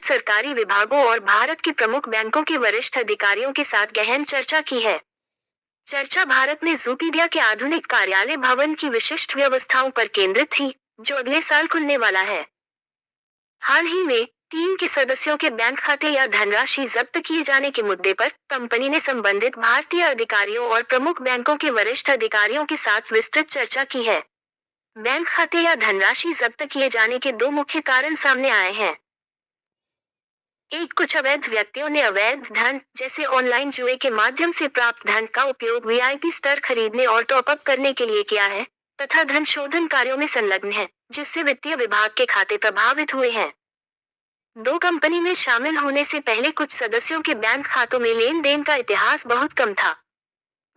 सरकारी विभागों और भारत के प्रमुख बैंकों के वरिष्ठ अधिकारियों के साथ गहन चर्चा की है। चर्चा भारत में ज़ूपीडिया के आधुनिक कार्यालय भवन की विशिष्ट व्यवस्थाओं पर केंद्रित थी, जो अगले साल खुलने वाला है। हाल ही में टीम के सदस्यों के बैंक खाते या धनराशि जब्त किए जाने के मुद्दे पर कंपनी ने संबंधित भारतीय अधिकारियों और प्रमुख बैंकों के वरिष्ठ अधिकारियों के साथ विस्तृत चर्चा की है। बैंक खाते या धनराशि जब्त किए जाने के दो मुख्य कारण सामने आए हैं। एक, कुछ अवैध व्यक्तियों ने अवैध धन जैसे ऑनलाइन जुए के माध्यम से प्राप्त धन का उपयोग वीआईपी स्तर खरीदने और टॉपअप करने के लिए किया है तथा धन शोधन कार्यों में संलग्न है, जिससे वित्तीय विभाग के खाते प्रभावित हुए हैं। दो, कंपनी में शामिल होने से पहले कुछ सदस्यों के बैंक खातों में लेन देन का इतिहास बहुत कम था।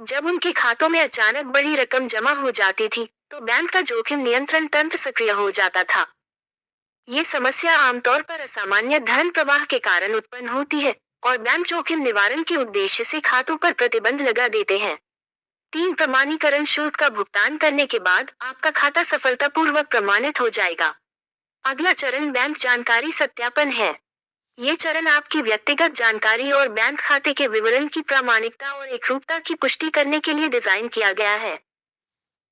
जब उनके खातों में अचानक बड़ी रकम जमा हो जाती थी, तो बैंक का जोखिम नियंत्रण तंत्र सक्रिय हो जाता था। ये समस्या आमतौर पर असामान्य धन प्रवाह के कारण उत्पन्न होती है और बैंक जोखिम निवारण के उद्देश्य से खातों पर प्रतिबंध लगा देते हैं। 3, प्रमाणीकरण शुल्क का भुगतान करने के बाद आपका खाता सफलतापूर्वक प्रमाणित हो जाएगा। अगला चरण बैंक जानकारी सत्यापन है। ये चरण आपकी व्यक्तिगत जानकारी और बैंक खाते के विवरण की प्रामाणिकता और एकरूपता की पुष्टि करने के लिए डिजाइन किया गया है।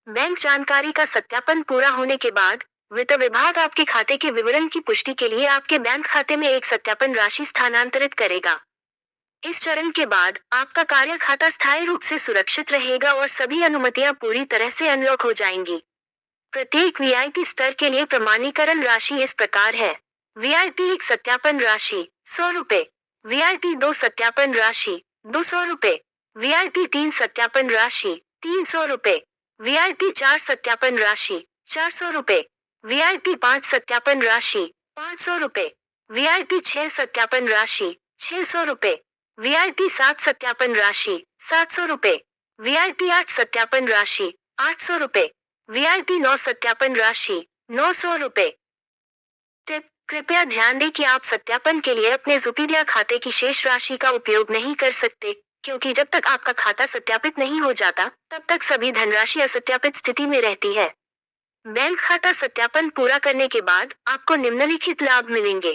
बैंक जानकारी का सत्यापन पूरा होने के बाद वित्त विभाग आपके खाते के विवरण की पुष्टि के लिए आपके बैंक खाते में एक सत्यापन राशि स्थानांतरित करेगा। इस चरण के बाद आपका कार्य खाता स्थायी रूप से सुरक्षित रहेगा और सभी अनुमतियां पूरी तरह से अनलॉक हो जाएंगी। प्रत्येक वीआईपी स्तर के लिए प्रमाणीकरण राशि इस प्रकार है। वीआईपी 1 सत्यापन राशि 100 रुपए, वीआईपी 2 सत्यापन राशि 200 रुपए, वीआईपी 3 सत्यापन राशि 300 रुपए, वीआईपी 4 सत्यापन राशि 400 रुपए, वीआईपी 5 सत्यापन राशि 500 रुपए, वीआईपी 6 सत्यापन राशि 600 रुपए, वीआईपी 7 सत्यापन राशि 700 रुपए, वीआईपी 8 सत्यापन राशि 800 रुपए, वीआईपी 9 सत्यापन राशि 900 रुपए। टिप: कृपया ध्यान दें कि आप सत्यापन के लिए अपने ज़ूपीडिया खाते की शेष राशि का उपयोग नहीं कर सकते, क्योंकि जब तक आपका खाता सत्यापित नहीं हो जाता, तब तक सभी धनराशि असत्यापित स्थिति में रहती है। बैंक खाता सत्यापन पूरा करने के बाद आपको निम्नलिखित लाभ मिलेंगे।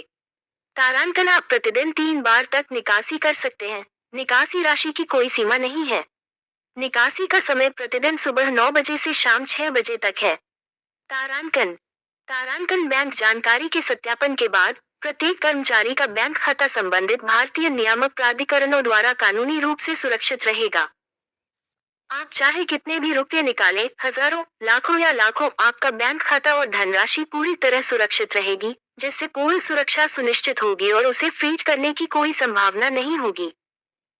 तारांकन: आप प्रतिदिन 3 बार तक निकासी कर सकते हैं। निकासी राशि की कोई सीमा नहीं है। निकासी का समय प्रतिदिन सुबह 9 बजे से शाम 6 बजे तक है। तारांकन: तारांकन बैंक जानकारी के सत्यापन के बाद प्रत्येक कर्मचारी का बैंक खाता संबंधित भारतीय नियामक प्राधिकरणों द्वारा कानूनी रूप से सुरक्षित रहेगा। आप चाहे कितने भी रुपये निकालें, हजारों, लाखों या लाखों, आपका बैंक खाता और धनराशि पूरी तरह सुरक्षित रहेगी, जिससे पूर्ण सुरक्षा सुनिश्चित होगी और उसे फ्रीज करने की कोई संभावना नहीं होगी।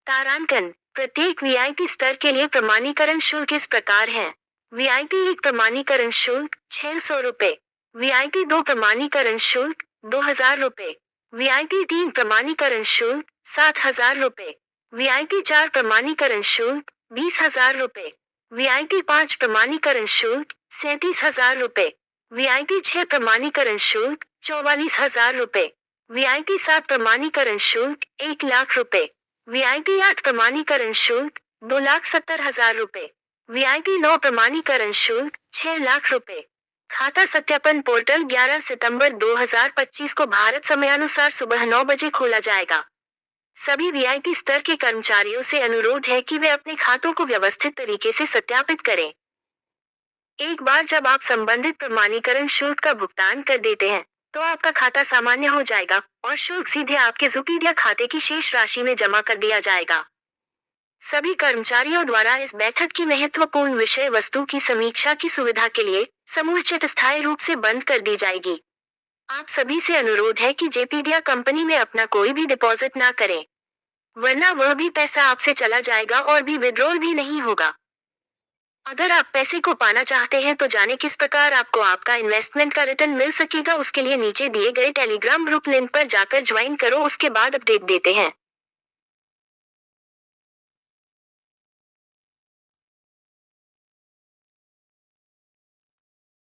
तारांकन: प्रत्येक वीआईपी स्तर के लिए प्रमाणीकरण शुल्क इस प्रकार है। वीआईपी 1 प्रमाणीकरण शुल्क 600 रुपए, वीआईपी 2 प्रमाणीकरण शुल्क 2000 रुपए, वीआईपी 3 प्रमाणीकरण शुल्क 7000 रुपए, वीआईपी 4 प्रमाणीकरण शुल्क 20,000 रुपए, वीआईपी 5 प्रमाणीकरण शुल्क 37,000 रुपए, वीआईपी 6 प्रमाणीकरण शुल्क 44,000 रुपए, वीआईपी 7 प्रमाणीकरण शुल्क 1 लाख रुपए, वीआईपी 8 प्रमाणीकरण शुल्क 2,70,000 रुपए, वीआईपी 9 प्रमाणीकरण शुल्क 6 लाख रुपए। खाता सत्यापन पोर्टल 11 सितंबर 2025 को भारत समयानुसार सुबह 9 बजे खोला जाएगा। सभी वीआईपी स्तर के कर्मचारियों से अनुरोध है कि वे अपने खातों को व्यवस्थित तरीके से सत्यापित करें। एक बार जब आप संबंधित प्रमाणीकरण शुल्क का भुगतान कर देते हैं, तो आपका खाता सामान्य हो जाएगा और शुल्क सीधे आपके ज़ूपीडिया खाते की शेष राशि में जमा कर दिया जाएगा। सभी कर्मचारियों द्वारा इस बैठक की महत्वपूर्ण विषय वस्तु की समीक्षा की सुविधा के लिए समूह चैट स्थायी रूप से बंद कर दी जाएगी। आप सभी से अनुरोध है कि ज़ूपीडिया कंपनी में अपना कोई भी डिपॉजिट ना करें, वरना वह भी पैसा आपसे चला जाएगा और भी विड्रॉल भी नहीं होगा। अगर आप पैसे को पाना चाहते हैं तो जाने किस प्रकार आपको आपका इन्वेस्टमेंट का रिटर्न मिल सकेगा। उसके लिए नीचे दिए गए टेलीग्राम ग्रुप लिंक पर जाकर ज्वाइन करो। उसके बाद अपडेट देते हैं।